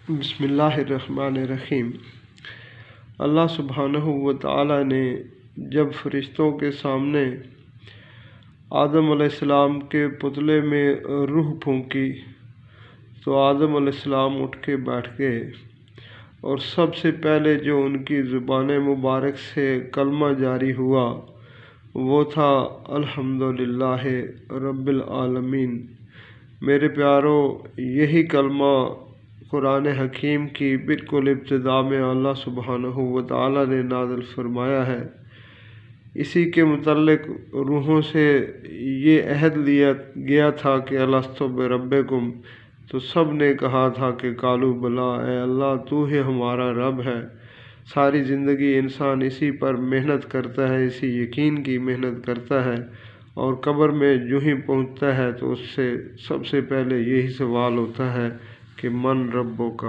بسم اللہ الرحمن الرحیم۔ اللہ سبحانہ و تعالی نے جب فرشتوں کے سامنے آدم علیہ السلام کے پتلے میں روح پھونکی تو آدم علیہ السلام اٹھ کے بیٹھ گئے، اور سب سے پہلے جو ان کی زبان مبارک سے کلمہ جاری ہوا وہ تھا الحمدللہ رب العالمین۔ میرے پیارو، یہی کلمہ قرآن حکیم کی بالکل ابتدا میں اللہ سبحانہ و تعالی نے نازل فرمایا ہے۔ اسی کے متعلق روحوں سے یہ عہد لیا گیا تھا کہ الستُ بربکم، تو سب نے کہا تھا کہ قالوا بلی، اے اللہ تو ہی ہمارا رب ہے۔ ساری زندگی انسان اسی پر محنت کرتا ہے، اسی یقین کی محنت کرتا ہے، اور قبر میں جو ہی پہنچتا ہے تو اس سے سب سے پہلے یہی سوال ہوتا ہے کہ من ربک۔